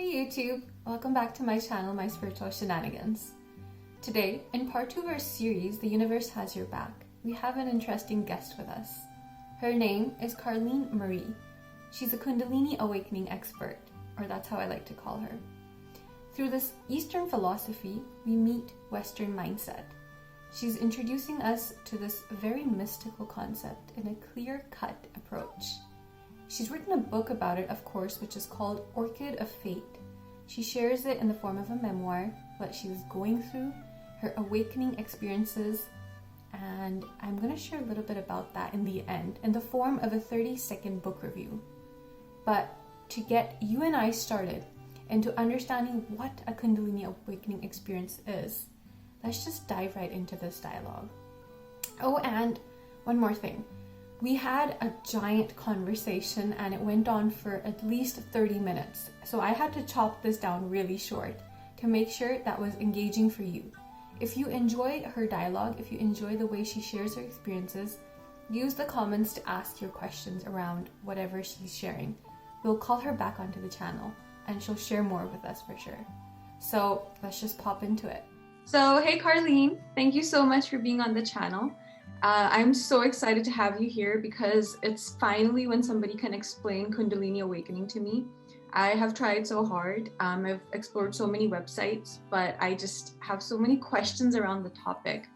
Hey YouTube, welcome back to my channel, My Spiritual Shenanigans. Today, in part 2 of our series, The Universe Has Your Back, we have an interesting guest with us. Her name is Carleen Marie. She's a Kundalini Awakening expert, or that's how I like to call her. Through this Eastern philosophy, we meet Western mindset. She's introducing us to this very mystical concept in a clear-cut approach. She's written a book about it, of course, which is called Orchid of Fate. She shares it in the form of a memoir, what she was going through, her awakening experiences, and I'm going to share a little bit about that in the end, in the form of a 30-second book review. But to get you and I started into understanding what a Kundalini Awakening experience is, let's just dive right into this dialogue. Oh, and one more thing. We had a giant conversation and it went on for at least 30 minutes. So I had to chop this down really short to make sure that was engaging for you. If you enjoy her dialogue, if you enjoy the way she shares her experiences, use the comments to ask your questions around whatever she's sharing. We'll call her back onto the channel and she'll share more with us for sure. So let's just pop into it. So hey Carleen, thank you so much for being on the channel. I'm so excited to have you here because it's finally when somebody can explain Kundalini Awakening to me. I have tried so hard. I've explored so many websites, but I just have so many questions around the topic.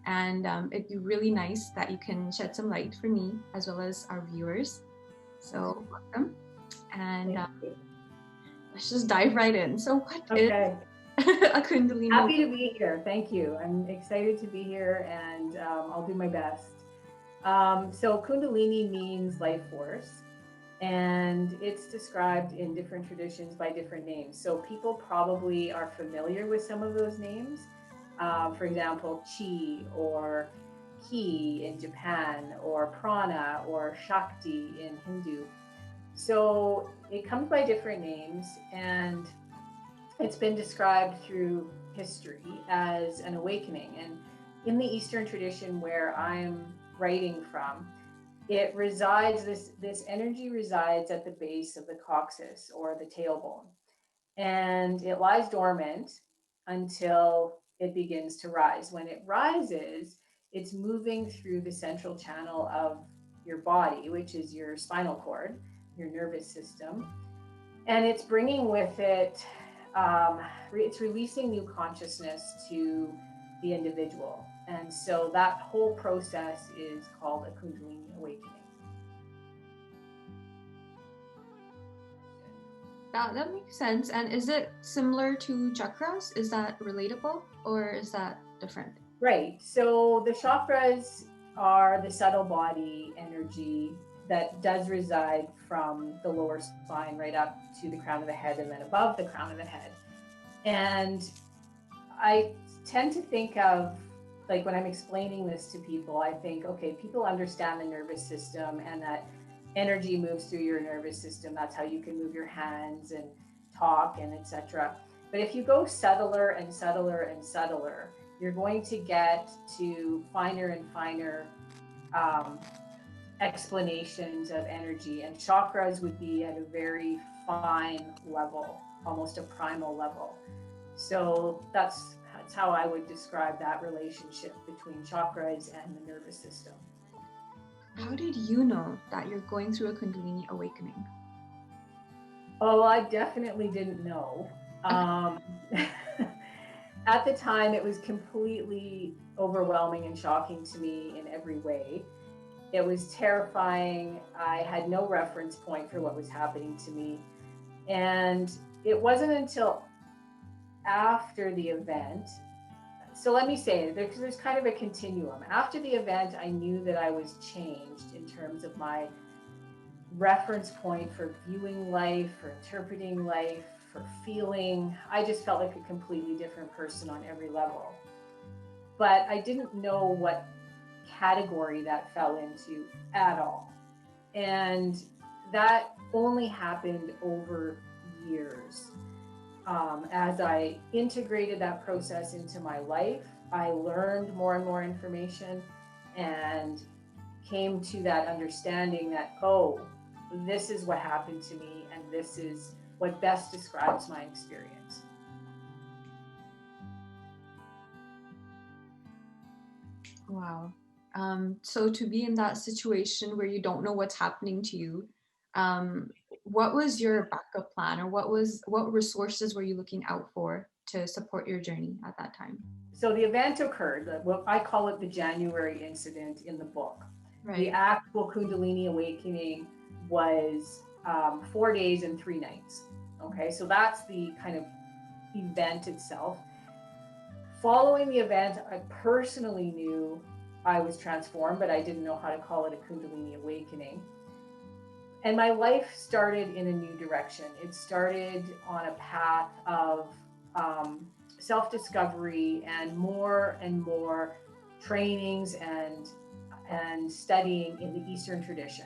And it'd be really nice that you can shed some light for me as well as our viewers. So welcome. And let's just dive right in. So what is a Kundalini? Happy to be here. Thank you. I'm excited to be here and I'll do my best. So Kundalini means life force and it's described in different traditions by different names. So people probably are familiar with some of those names. For example, Chi or Ki in Japan or Prana or Shakti in Hindu. So it comes by different names and it's been described through history as an awakening. And in the Eastern tradition where I'm writing from, it resides, this energy resides at the base of the coccyx or the tailbone. And it lies dormant until it begins to rise. When it rises, it's moving through the central channel of your body, which is your spinal cord, your nervous system. And it's bringing with it it's releasing new consciousness to the individual. And so that whole process is called a Kundalini Awakening. That makes sense. And is it similar to chakras? Is that relatable or is that different? Right. So the chakras are the subtle body energy that does reside from the lower spine right up to the crown of the head and then above the crown of the head. And I tend to think of, like when I'm explaining this to people, I think, okay, people understand the nervous system and that energy moves through your nervous system. That's how you can move your hands and talk and etc. But if you go subtler and subtler and subtler, you're going to get to finer and finer explanations of energy, and chakras would be at a very fine level, almost a primal level. So that's how I would describe that relationship between chakras and the nervous system. How did you know that you're going through a Kundalini Awakening? Oh, I definitely didn't know. At the time, it was completely overwhelming and shocking to me in every way. It was terrifying. I had no reference point for what was happening to me. And it wasn't until after the event, so let me say, there's kind of a continuum. After the event, I knew that I was changed in terms of my reference point for viewing life, for interpreting life, for feeling. I just felt like a completely different person on every level. But I didn't know what category that fell into at all. And that only happened over years. As I integrated that process into my life, I learned more and more information and came to that understanding that, oh, this is what happened to me and this is what best describes my experience. Wow. So to be in that situation where you don't know what's happening to you, what was your backup plan, or what resources were you looking out for to support your journey at that time? So the event occurred, what I call it the January incident in the book. Right. The actual Kundalini Awakening was 4 days and 3 nights. Okay, so that's the kind of event itself. Following the event, I personally knew I was transformed, but I didn't know how to call it a Kundalini Awakening. And my life started in a new direction. It started on a path of self-discovery and more trainings and studying in the Eastern tradition.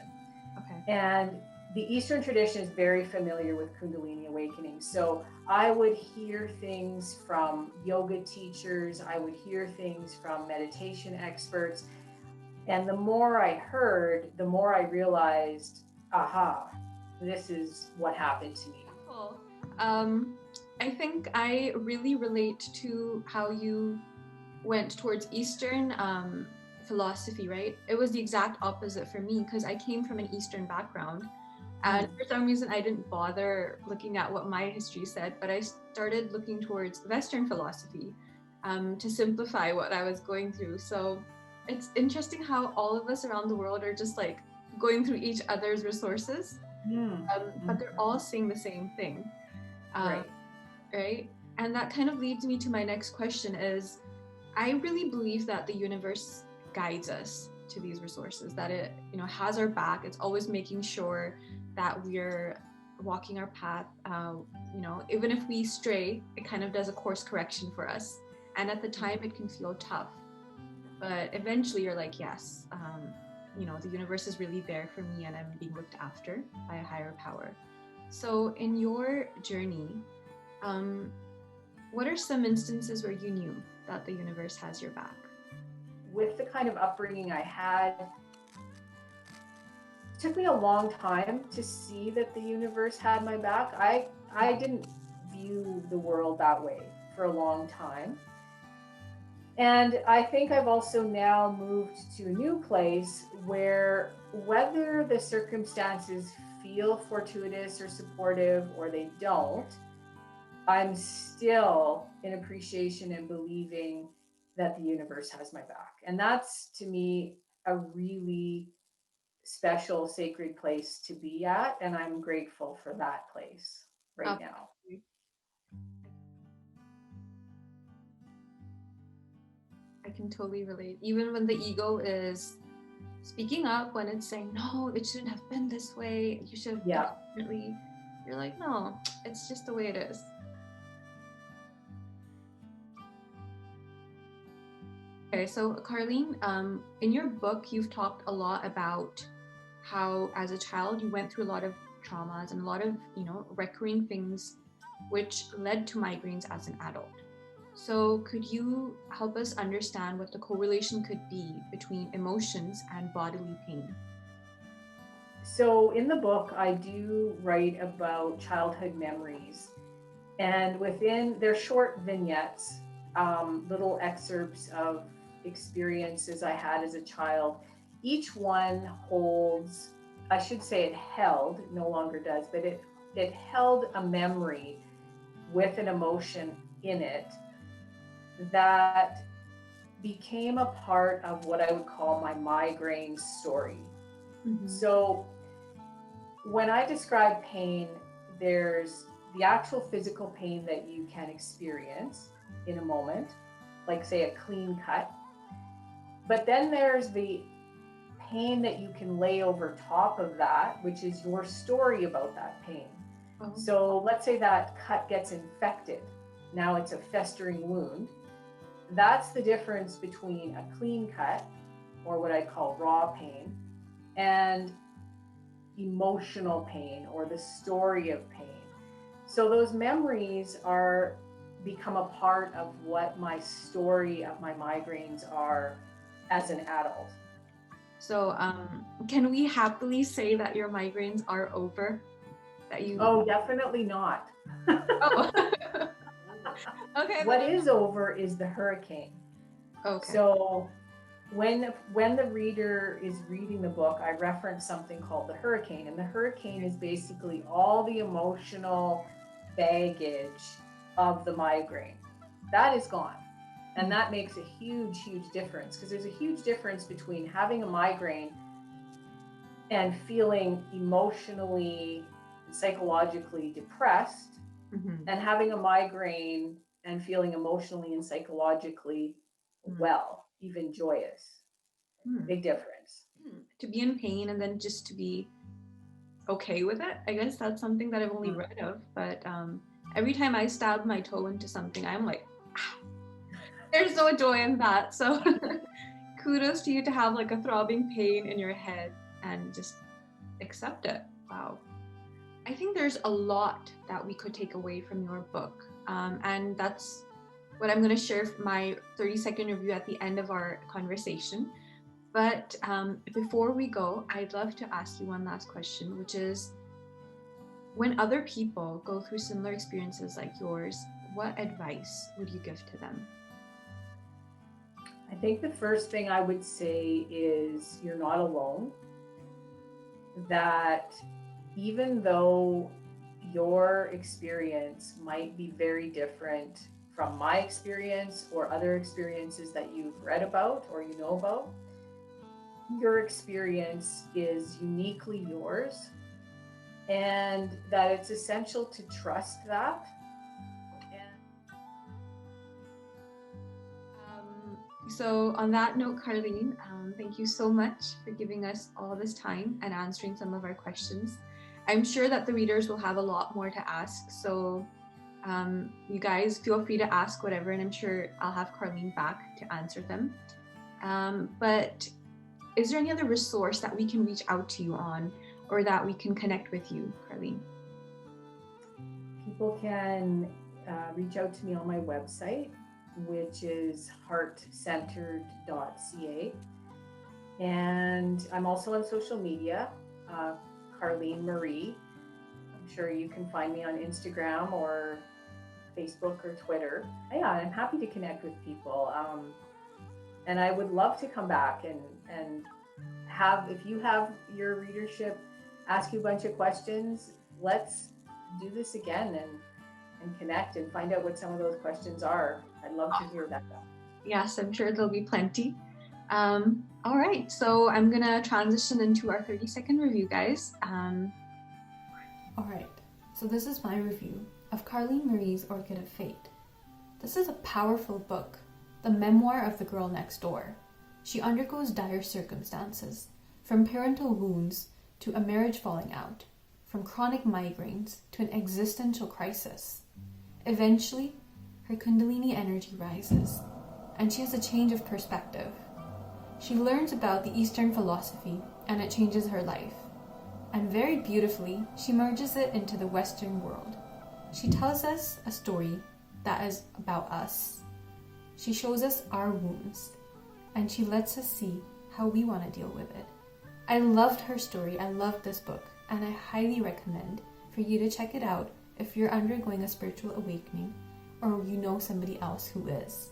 Okay. And the Eastern tradition is very familiar with Kundalini Awakening. So I would hear things from yoga teachers, I would hear things from meditation experts. And the more I heard, the more I realized, aha, this is what happened to me. Cool. I think I really relate to how you went towards Eastern philosophy, right? It was the exact opposite for me because I came from an Eastern background. And for some reason, I didn't bother looking at what my history said, but I started looking towards Western philosophy to simplify what I was going through. So it's interesting how all of us around the world are just like going through each other's resources, but they're all saying the same thing. Right? And that kind of leads me to my next question is, I really believe that the universe guides us to these resources, that it, has our back. It's always making sure that we're walking our path. Even if we stray, it kind of does a course correction for us. And at the time, it can feel tough, but eventually you're like, yes, the universe is really there for me, and I'm being looked after by a higher power. So in your journey, what are some instances where you knew that the universe has your back? With the kind of upbringing I had, it took me a long time to see that the universe had my back. I didn't view the world that way for a long time. And I think I've also now moved to a new place where, whether the circumstances feel fortuitous or supportive or they don't, I'm still in appreciation and believing that the universe has my back. And that's, to me, a really special, sacred place to be at. And I'm grateful for that place right now. I can totally relate. Even when the ego is speaking up, when it's saying, no, it shouldn't have been this way, you should have done it differently, you're like, no, it's just the way it is. Okay, so Carleen, in your book, you've talked a lot about how as a child you went through a lot of traumas and a lot of, recurring things which led to migraines as an adult. So could you help us understand what the correlation could be between emotions and bodily pain? So in the book, I do write about childhood memories, and within, they're short vignettes, little excerpts of experiences I had as a child. Each one holds, I should say it held, no longer does, but it held a memory with an emotion in it that became a part of what I would call my migraine story. So when I describe pain, there's the actual physical pain that you can experience in a moment, like say a clean cut. But then there's the pain that you can lay over top of that, which is your story about that pain. So let's say that cut gets infected. Now it's a festering wound. That's the difference between a clean cut, or what I call raw pain, and emotional pain, or the story of pain. So those memories become a part of what my story of my migraines are as an adult. So can we happily say that your migraines are over? that you... Oh, definitely not. Oh. Okay. What is over is the hurricane. Okay. So when the reader is reading the book, I reference something called the hurricane, and the hurricane is basically all the emotional baggage of the migraine. That is gone. And that makes a huge, huge difference, because there's a huge difference between having a migraine and feeling emotionally and psychologically depressed, and having a migraine and feeling emotionally and psychologically well, even joyous. Big difference. To be in pain and then just to be okay with it. I guess that's something that I've only read of, but every time I stab my toe into something, I'm like, ah, there's no joy in that. So kudos to you to have like a throbbing pain in your head and just accept it. Wow. I think there's a lot that we could take away from your book. And that's what I'm going to share for my 30-second review at the end of our conversation. But before we go, I'd love to ask you one last question, which is, when other people go through similar experiences like yours, what advice would you give to them? I think the first thing I would say is you're not alone. That even though your experience might be very different from my experience or other experiences that you've read about or you know about, your experience is uniquely yours, and that it's essential to trust that. So on that note, Carleen, thank you so much for giving us all this time and answering some of our questions. I'm sure that the readers will have a lot more to ask, so you guys feel free to ask whatever, and I'm sure I'll have Carleen back to answer them. But is there any other resource that we can reach out to you on, or that we can connect with you, Carleen? People can reach out to me on my website, which is heartcentered.ca. And I'm also on social media, Carleen Marie. I'm sure you can find me on Instagram or Facebook or Twitter. Yeah, I'm happy to connect with people. And I would love to come back and have, if you have your readership ask you a bunch of questions, let's do this again and connect and find out what some of those questions are. I'd love to hear that. Yes, I'm sure there'll be plenty. All right, so I'm gonna transition into our 30-second review, guys. All right, so this is my review of Carleen Marie's Orchid of Fate. This is a powerful book, the memoir of the girl next door. She undergoes dire circumstances, from parental wounds to a marriage falling out, from chronic migraines to an existential crisis. Eventually, her Kundalini energy rises, and she has a change of perspective. She learns about the Eastern philosophy, and it changes her life. And very beautifully, she merges it into the Western world. She tells us a story that is about us. She shows us our wounds, and she lets us see how we want to deal with it. I loved her story, I loved this book, and I highly recommend for you to check it out if you're undergoing a spiritual awakening or you know somebody else who is.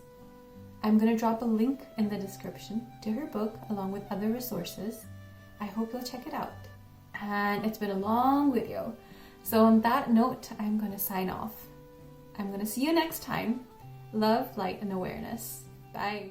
I'm going to drop a link in the description to her book along with other resources. I hope you'll check it out. And it's been a long video, so on that note, I'm going to sign off. I'm going to see you next time. Love, light, and awareness. Bye.